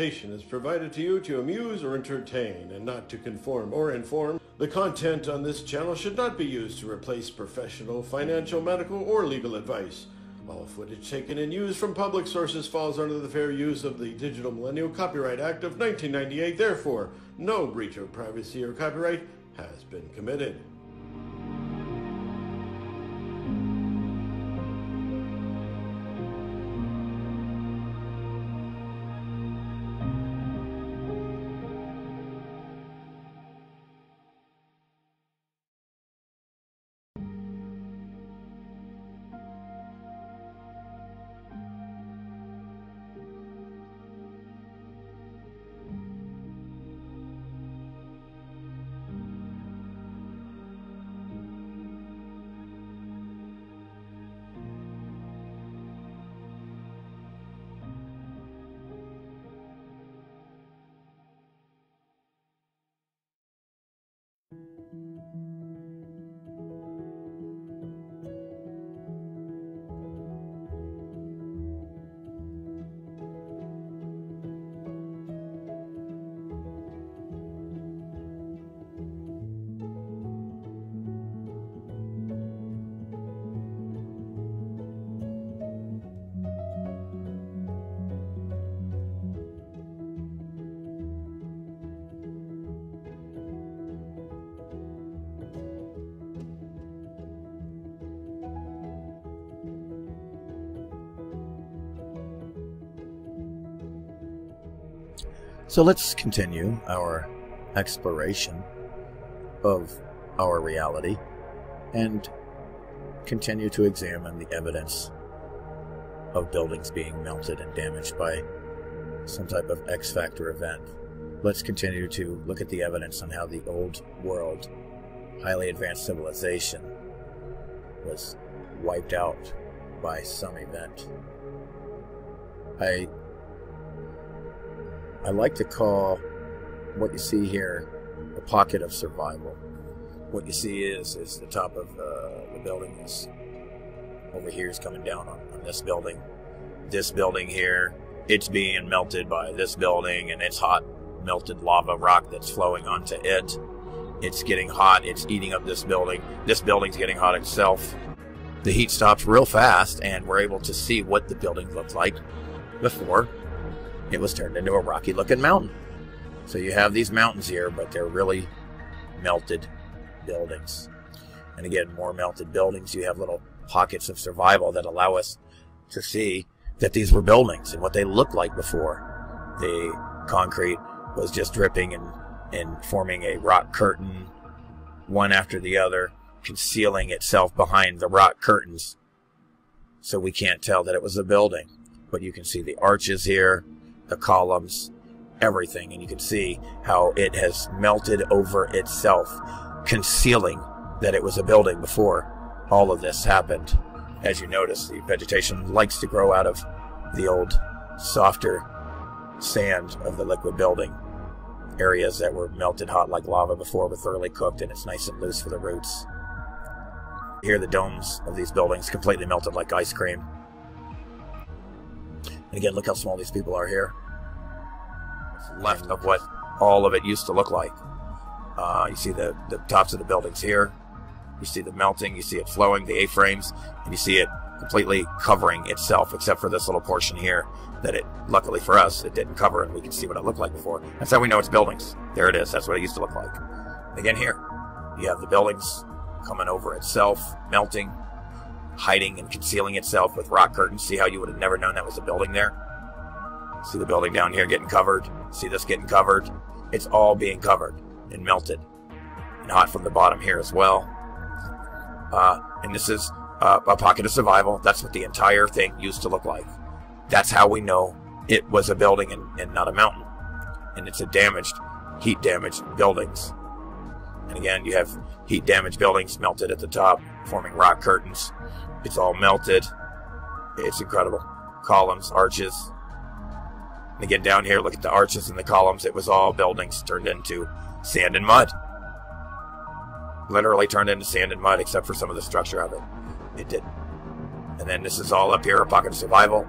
presentation is provided to you to amuse or entertain and not to conform or inform. The content on this channel should not be used to replace professional, financial, medical, or legal advice. All footage taken and used from public sources falls under the fair use of the Digital Millennial Copyright Act of 1998. Therefore, no breach of privacy or copyright has been committed. So let's continue our exploration of our reality and continue to examine the evidence of buildings being melted and damaged by some type of X-factor event. Let's continue to look at the evidence on how the old world, highly advanced civilization, was wiped out by some event. I like to call what you see here a pocket of survival. What you see is the top of the building is over here is coming down on this building. This building here, it's being melted by this building, and it's hot, melted lava rock that's flowing onto it. It's getting hot, it's eating up this building. This building's getting hot itself. The heat stops real fast, and we're able to see what the building looked like before it was turned into a rocky looking mountain. So you have these mountains here, but they're really melted buildings. And again, more melted buildings. You have little pockets of survival that allow us to see that these were buildings and what they looked like before. The concrete was just dripping and forming a rock curtain, one after the other, concealing itself behind the rock curtains. So we can't tell that it was a building. But you can see the arches here, the columns, everything, and you can see how it has melted over itself, concealing that it was a building before all of this happened. As you notice, the vegetation likes to grow out of the old, softer sand of the liquid building. Areas that were melted hot like lava before were thoroughly cooked, and it's nice and loose for the roots. Here, the domes of these buildings completely melted like ice cream. And again, look how small these people are here. It's left of what all of it used to look like. You see the tops of the buildings here. You see the melting, you see it flowing, the A-frames, and you see it completely covering itself, except for this little portion here that it, luckily for us, it didn't cover, and we can see what it looked like before. That's how we know it's buildings. There it is. That's what it used to look like. Again, here, you have the buildings coming over itself, melting, hiding and concealing itself with rock curtains. See how you would have never known that was a building there? See the building down here getting covered? See this getting covered? It's all being covered and melted and hot from the bottom here as well. And this is a pocket of survival. That's what the entire thing used to look like. That's how we know it was a building and not a mountain. And it's a damaged, heat-damaged buildings. And again, you have heat-damaged buildings melted at the top, forming rock curtains. It's all melted. It's incredible. Columns, arches. And again, down here, look at the arches and the columns. It was all buildings turned into sand and mud. Literally turned into sand and mud, except for some of the structure of it. It didn't. And then this is all up here, a pocket of survival.